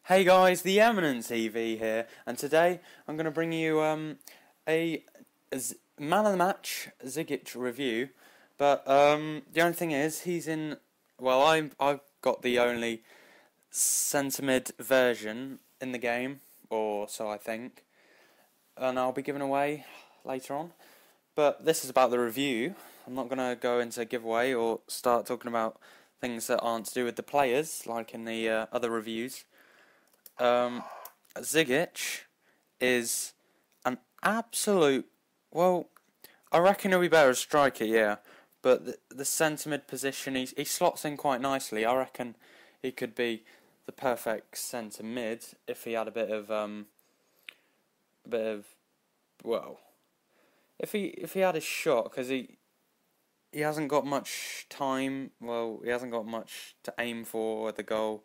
Hey guys, the Eminent TV here, and today I'm going to bring you a man of the match Zigic review. But the only thing is, he's in. Well, I've got the only centre mid version in the game, or so I think, and I'll be giving away later on. But this is about the review. I'm not going to go into giveaway or start talking about things that aren't to do with the players, like in the other reviews. Zigic is an absolute, well, I reckon he'll be better as striker, yeah, but the centre mid position, he slots in quite nicely. I reckon he could be the perfect centre mid if he had a bit of, well, if he had a shot, because he hasn't got much time, well, he hasn't got much to aim for at the goal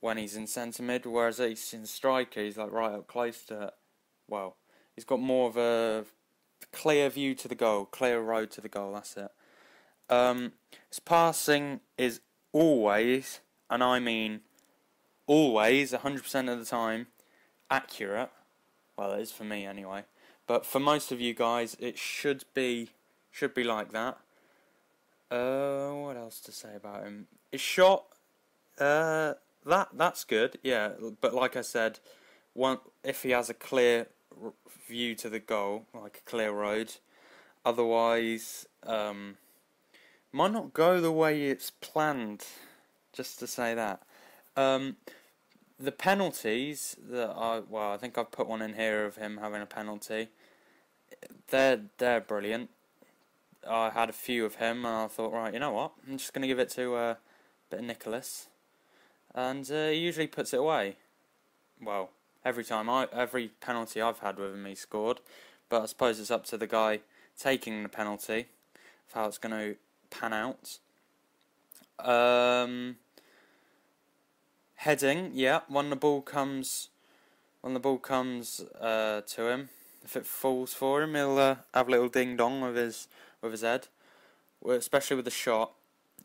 when he's in centre mid, whereas he's in striker, he's like right up close to it. Well, he's got more of a clear view to the goal, clear road to the goal, that's it. His passing is always, and I mean always, 100% of the time, accurate. Well, it is for me anyway. But for most of you guys, it should be like that. What else to say about him? His shot, that's good, yeah. But like I said, if he has a clear view to the goal, like a clear road, otherwise, might not go the way it's planned. Just to say that. The penalties that I think I've put one in here of him having a penalty. They're brilliant. I had a few of him, and I thought, right, you know what? I'm just going to give it to a bit of Nicholas. And he usually puts it away. Well, every penalty I've had with him, he scored. But I suppose it's up to the guy taking the penalty of how it's going to pan out. Heading, yeah. When the ball comes to him, if it falls for him, he'll have a little ding dong with his head. Well, especially with the shot,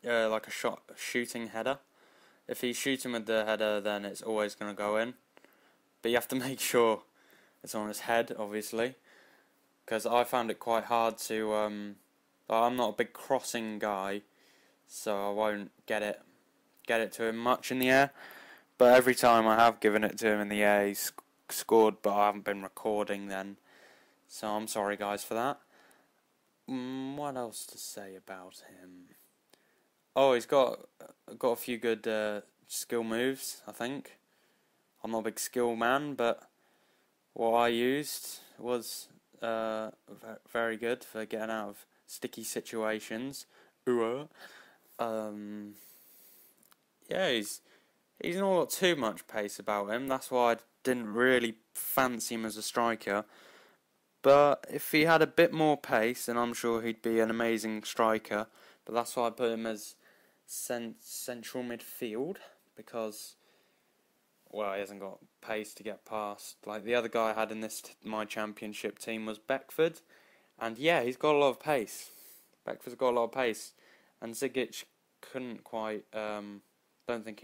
like a shooting header. If he's shooting with the header, then it's always going to go in. But you have to make sure it's on his head, obviously. Because I found it quite hard to... I'm not a big crossing guy, so I won't get it to him much in the air. But every time I have given it to him in the air, he's scored, but I haven't been recording then. So I'm sorry, guys, for that. What else to say about him? Oh, he's got a few good skill moves, I think. I'm not a big skill man, but what I used was very good for getting out of sticky situations. Yeah, he's not got too much pace about him. That's why I didn't really fancy him as a striker. But if he had a bit more pace, then I'm sure he'd be an amazing striker. But that's why I put him as central midfield, because, well, he hasn't got pace to get past. Like the other guy I had in my championship team was Beckford, and yeah, he's got a lot of pace. Beckford's got a lot of pace, and Zigic couldn't quite. Don't think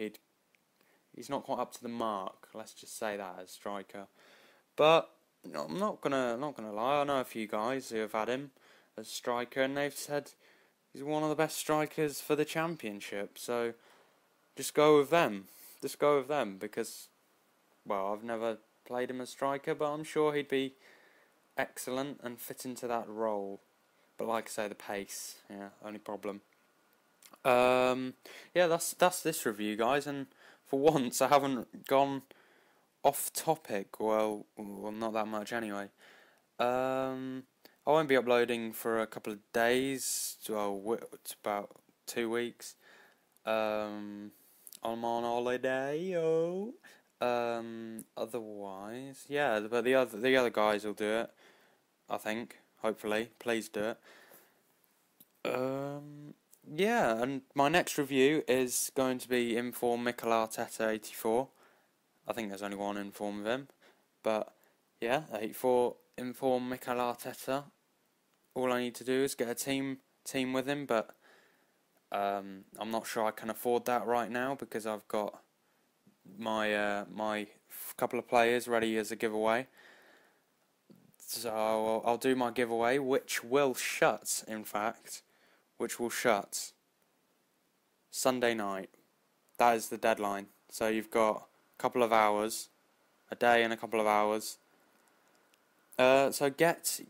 he's not quite up to the mark. Let's just say that as striker. But I'm not gonna lie. I know a few guys who have had him as striker, and they've said he's one of the best strikers for the championship, so just go with them. Just go with them, because, well, I've never played him as striker, but I'm sure he'd be excellent and fit into that role. But like I say, the pace, yeah, only problem. Yeah, that's this review, guys, and for once I haven't gone off topic. Well, not that much anyway. I won't be uploading for a couple of days. Well, it's about 2 weeks. I'm on holiday. Otherwise, yeah. But the other guys will do it. I think. Hopefully, please do it. Yeah, and my next review is going to be Inform Mikel Arteta 84. I think there's only one inform of him, but yeah, 84 inform Mikel Arteta. All I need to do is get a team with him, but I'm not sure I can afford that right now, because I've got my couple of players ready as a giveaway. So I'll do my giveaway, which will shut, in fact, Sunday night. That is the deadline. So you've got a couple of hours, a day and a couple of hours. So get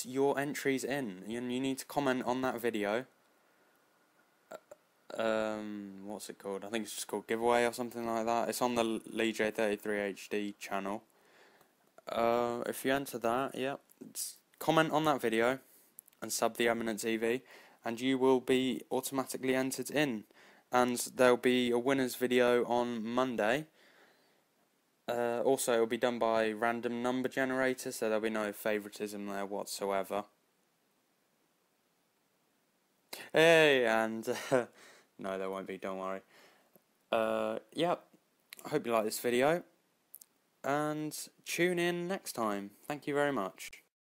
your entries in. You need to comment on that video. What's it called? I think it's just called giveaway or something like that. It's on the Lee J33HD channel. If you enter that, yeah, comment on that video and sub the Eminent TV, and you will be automatically entered in. And there'll be a winners video on Monday. Also, it will be done by random number generator, so there'll be no favoritism there whatsoever. Hey, and no, there won't be. Don't worry. Yeah, I hope you like this video, and tune in next time. Thank you very much.